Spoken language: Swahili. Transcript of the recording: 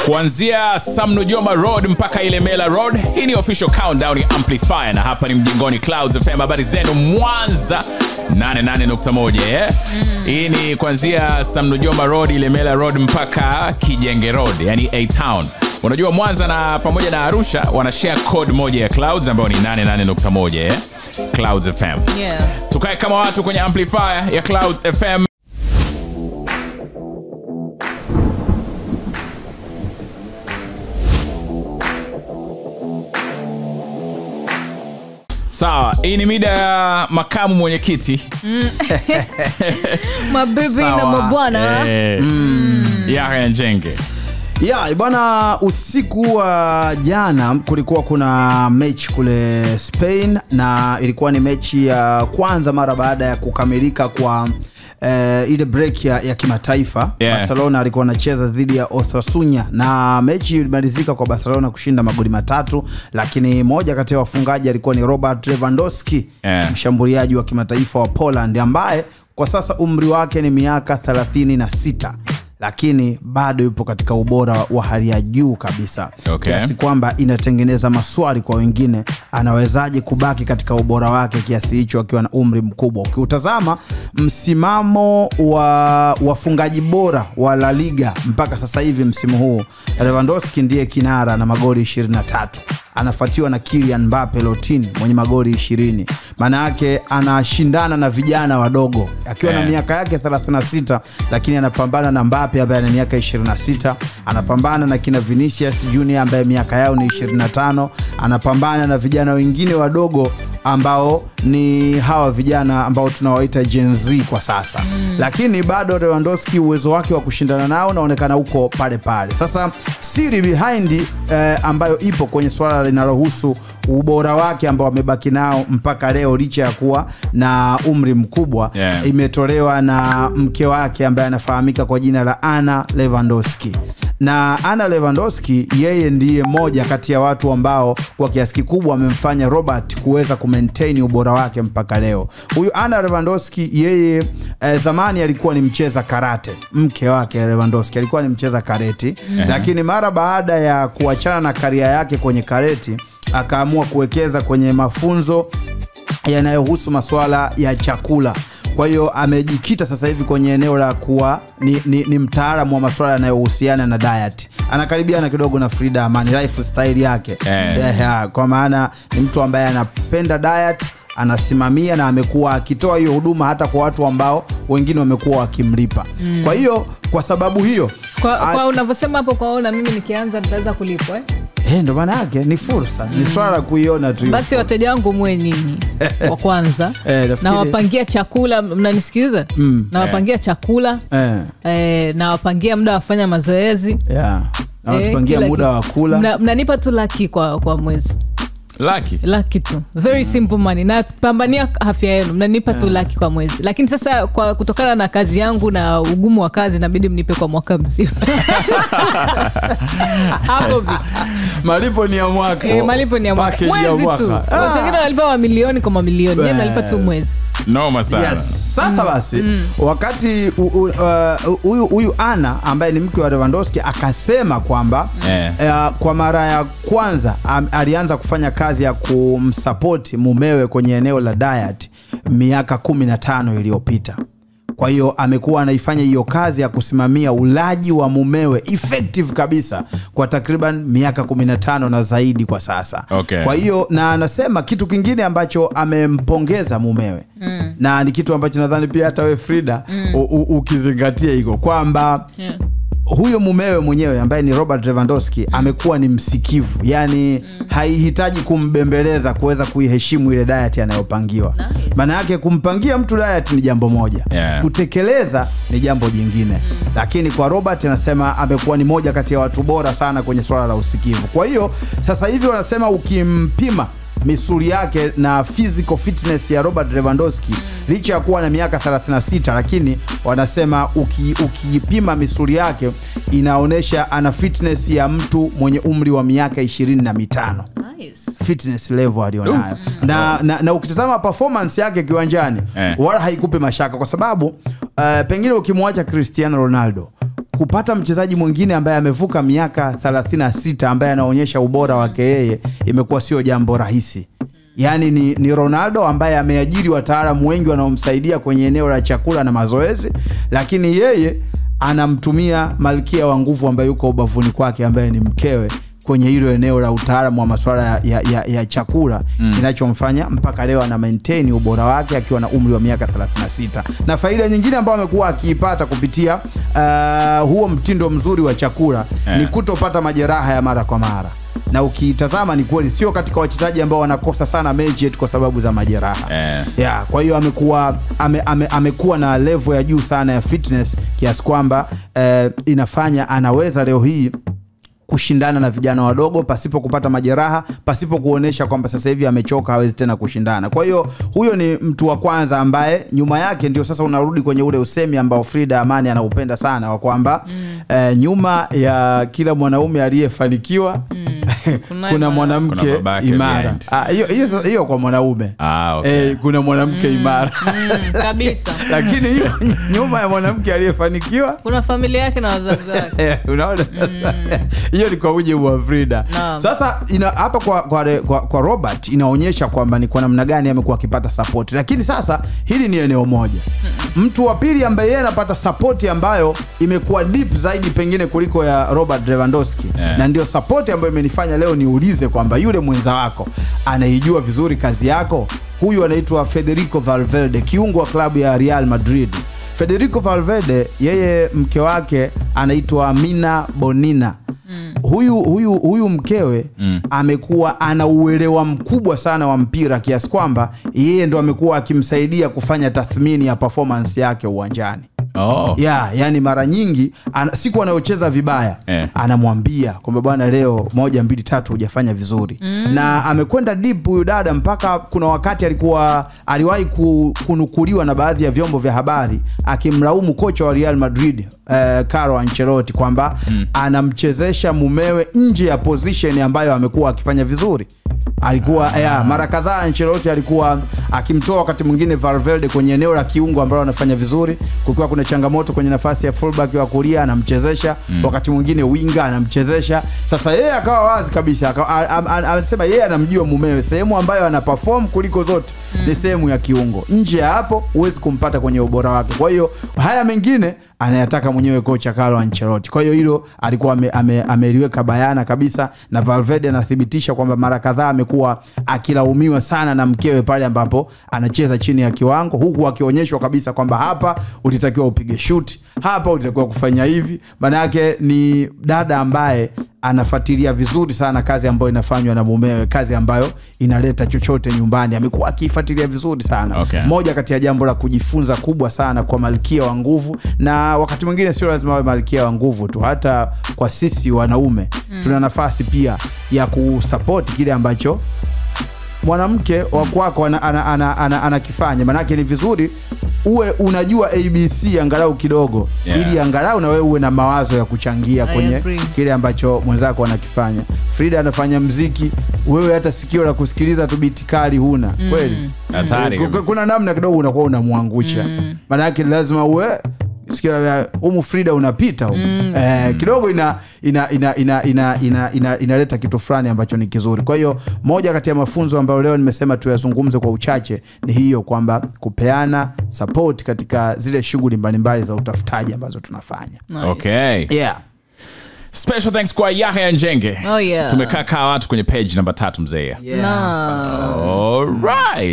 Kuanzia Sam Nujoma Road mpaka Ilemela Road. Hii ni official countdown ya Amplifier na hapa ni Mjingoni Clouds FM. Habari zenu Mwanza 88.1 Hii ni kuanzia Sam Nujoma Road, Ilemela Road mpaka Kijenge Road, yani A-Town. Unajua Mwanza na pamoja na Arusha wanashare code moja ya Clouds ambayo ni 88.1 Clouds FM. Tukae kama watu kwenye Amplifier ya Clouds FM. Sawa, hii ni mida ya makamu mwenyekiti. Mabibi na mabwana. Yahya Njenge. Bwana, usiku wa jana kulikuwa kuna mechi kule Spain na ilikuwa ni mechi ya kwanza mara baada ya kukamilika kwa ile break ya kimataifa. Barcelona alikuwa anacheza dhidi ya Osasuna na mechi ilimalizika kwa Barcelona kushinda magoli 3, lakini moja kati ya wafungaji alikuwa ni Robert Lewandowski, mshambuliaji wa kimataifa wa Poland ambaye kwa sasa umri wake ni miaka 36. Lakini bado yupo katika ubora wa hali ya juu kabisa. Kiasi kwamba inatengeneza maswali kwa wengine, anawezaje kubaki katika ubora wake kiasi hicho akiwa na umri mkubwa. Ukiutazama msimamo wa wafungaji bora wa La Liga mpaka sasa hivi msimu huu, Lewandowski ndiye kinara na magoli 23. Anafuatiwa na Kylian Mbappe Lottin mwenye magoli 20. Maana yake anashindana na vijana wadogo akiwa na miaka yake 36, lakini anapambana na Mbappe ambaye ana miaka 26, anapambana na kina Vinicius Junior ambaye miaka yao ni 25, anapambana na vijana wengine wadogo ambao ni hawa vijana ambao tunawaita Gen Z kwa sasa. Lakini bado Lewandowski uwezo wake wa kushindana nao unaonekana uko pale pale. Sasa siri behind ambayo ipo kwenye swala linalohusu ubora wake ambao amebaki nao mpaka leo licha ya kuwa na umri mkubwa, imetolewa na mke wake ambaye anafahamika kwa jina la Anna Lewandowski. Na Anna Lewandowski yeye ndiye moja kati ya watu ambao kwa kiasi kikubwa wamemfanya Robert kuweza kumaintain ubora wake mpaka leo. Huyu Anna Lewandowski yeye zamani alikuwa ni mcheza karate. Mke wake Lewandowski alikuwa ni mcheza karate, lakini mara baada ya kuachana na career yake kwenye karate akaamua kuwekeza kwenye mafunzo yanayohusu masuala ya chakula. Kwa hiyo amejikita sasa hivi kwenye eneo la kuwa ni mtaalamu wa masuala yanayohusiana na diet. Anakaribiana kidogo na Frida Amani lifestyle yake. Kwa maana ni mtu ambaye anapenda diet, anasimamia na amekuwa akitoa hiyo huduma hata kwa watu ambao wengine wamekuwa wakimlipa. Kwa hiyo kwa sababu hiyo kwa unavyosema hapo kwaona mimi nikianza nitaweza kulipwa ndio maana yake ni fursa. Ni swala kuiona tu. Basi wateja wangu mwe nyinyi wa kwanza. Na wapangia chakula, mnanisikiliza? Na wapangia chakula. Na wapangia muda wa kufanya mazoezi. Na wapangia muda wa kula. Mnanipa tu laki kwa mwezi. Laki tu. Very simple money. Na pambania afya yenu. Mnanipa tu laki kwa mwezi. Lakini sasa kwa kutokana na kazi yangu na ugumu wa kazi inabidi mnipe kwa mwaka mzima. Hapo vipi? Malipo ni ya mwaka. Malipo ni ya mwaka. Mwezi tu. Watu wengine wanalipa mamilioni kwa mamilioni. Yeye analipa tu mwezi. Noma sana. Sasa basi wakati huyu Anna ambaye ni mke wa Lewandowski akasema kwamba kwa mara ya kwanza alianza kufanya kazi ya kumsupport mumewe kwenye eneo la diet miaka 15 iliyopita. Kwa hiyo amekuwa anaifanya hiyo kazi ya kusimamia ulaji wa mumewe effective kabisa kwa takriban miaka 15 na zaidi kwa sasa. Kwa hiyo na anasema kitu kingine ambacho amempongeza mumewe. Na ni kitu ambacho nadhani pia hata wewe Frida ukizingatia hiko kwamba huyo mumewe mwenyewe ambaye ni Robert Lewandowski amekuwa ni msikivu. Yani haihitaji kumbembeleza kuweza kuiheshimu ile diet anayopangiwa. Maana yake kumpangia mtu diet ni jambo moja, kutekeleza ni jambo jingine. Lakini kwa Robert anasema amekuwa ni moja kati ya watu bora sana kwenye swala la usikivu. Kwa hiyo sasa hivi wanasema ukimpima misuli yake na physical fitness ya Robert Lewandowski licha ya kuwa na miaka 36, lakini wanasema ukipima misuli yake inaonesha ana fitness ya mtu mwenye umri wa miaka 25. Fitness level alionayo. Na ukitazama performance yake kiwanjani wala haikupi mashaka kwa sababu pengine ukimwacha Cristiano Ronaldo kupata mchezaji mwingine ambaye amevuka miaka 36 ambaye anaonyesha ubora wake yeye imekuwa sio jambo rahisi. Yani ni Ronaldo ambaye ameajiri wataalamu wengi wanaomsaidia kwenye eneo la chakula na mazoezi, lakini yeye anamtumia malkia wa nguvu ambaye yuko ubavuni kwake ambaye ni mkewe kwenye hilo eneo la utaalamu wa masuala ya chakula, kinachomfanya mpaka leo ana maintain ubora wake akiwa na umri wa miaka 36. Na faida nyingine ambayo amekuwa akiipata kupitia huo mtindo mzuri wa chakula ni kutopata majeraha ya mara kwa mara. Na ukitazama ni kweli sio katika wachezaji ambao wanakosa sana mechi kwa sababu za majeraha. Kwa hiyo amekuwa na level ya juu sana ya fitness kiasi kwamba inafanya anaweza leo hii kushindana na vijana wadogo pasipo kupata majeraha, pasipo kuonesha kwamba sasa hivi amechoka hawezi tena kushindana. Kwa hiyo huyo ni mtu wa kwanza ambaye nyuma yake ndio sasa unarudi kwenye ule usemi ambao Frida Amani anaupenda sana wa kwamba nyuma ya kila mwanaume aliyefanikiwa kuna mwanamke imara. Hiyo kwa mwanaume. Kuna mwanamke imara. Kabisa. Lakini hiyo nyuma ya mwanamke aliyefanikiwa kuna familia yake na wazazi wake. Unaona sasa? Hiyo ni kwa mujibu wa Frida. Sasa hapa kwa Robert inaonyesha kwamba ni kwa namna gani amekuwa akipata support. Lakini sasa hili ni eneo moja. Mtu wa pili ambaye yeye anapata support ambayo imekuwa deep zaidi pengine kuliko ya Robert Lewandowski. Na ndio support ambayo imenifanya leo niulize kwamba yule mwenza wako anaijua vizuri kazi yako. Huyu anaitwa Federico Valverde, kiungo wa klabu ya Real Madrid. Federico Valverde yeye mke wake anaitwa Mina Bonina. Huyu mkewe amekuwa ana uelewa mkubwa sana wa mpira kiasi kwamba yeye ndo amekuwa akimsaidia kufanya tathmini ya performance yake uwanjani. Yani mara nyingi siku anayocheza vibaya anamwambia kwamba bwana leo 1 2 3 hujafanya vizuri. Na amekwenda deep huyu dada mpaka kuna wakati aliwahi kunukuliwa na baadhi ya vyombo vya habari akimlaumu kocha wa Real Madrid Carlo Ancelotti kwamba anamchezesha mumewe nje ya position ambayo amekuwa akifanya vizuri. Alikuwa mara kadhaa Ancelotti alikuwa akimtoa wakati mwingine Valverde kwenye eneo la kiungo ambalo anafanya vizuri, kukiwa kuna changamoto kwenye nafasi ya fullback wa kulia anamchezesha, wakati mwingine winger anamchezesha. Sasa yeye akawa wazi kabisa anasema yeye anamjua mumewe, sehemu ambayo ana perform kuliko zote ni sehemu ya kiungo. Nje ya hapo huwezi kumpata kwenye ubora wake. Kwa hiyo haya mengine anayataka mwenyewe kocha Carlo Ancelotti. Kwa hiyo hilo alikuwa ameliweka bayana kabisa, na Valverde anathibitisha kwamba mara kadhaa amekuwa akilaumiwa sana na mkewe pale ambapo anacheza chini ya kiwango, huku akionyeshwa kabisa kwamba hapa ulitakiwa upige shoot, hapa ulitakiwa kufanya hivi. Maana yake ni dada ambaye anafuatilia vizuri sana kazi ambayo inafanywa na mumewe, kazi ambayo inaleta chochote nyumbani. Amekuwa akifuatilia vizuri sana. Moja kati ya jambo la kujifunza kubwa sana kwa malkia wa nguvu, na wakati mwingine sio lazima awe malkia wa nguvu tu, hata kwa sisi wanaume tuna nafasi pia ya kusupport kile ambacho mwanamke wa kwako anakifanya. Maana yake ni vizuri uwe unajua ABC angalau kidogo, ili angalau na wewe uwe na mawazo ya kuchangia kwenye kile ambacho mwenzako anakifanya. Frida anafanya muziki, wewe hata sikio la kusikiliza tu beat kali huna. Kweli hatari. Kuna namna kidogo unakuwa unamwangusha. Maana yake lazima uwe sikia Frida unapita kidogo inaleta kitu fulani ambacho ni kizuri. Kwa hiyo moja kati ya mafunzo ambayo leo nimesema tuyazungumze kwa uchache ni hiyo, kwamba kupeana support katika zile shughuli mbalimbali za utafutaji ambazo tunafanya. Special thanks kwa Yahya Njenge. Tumekaa watu kwenye page namba 3 mzee. All right.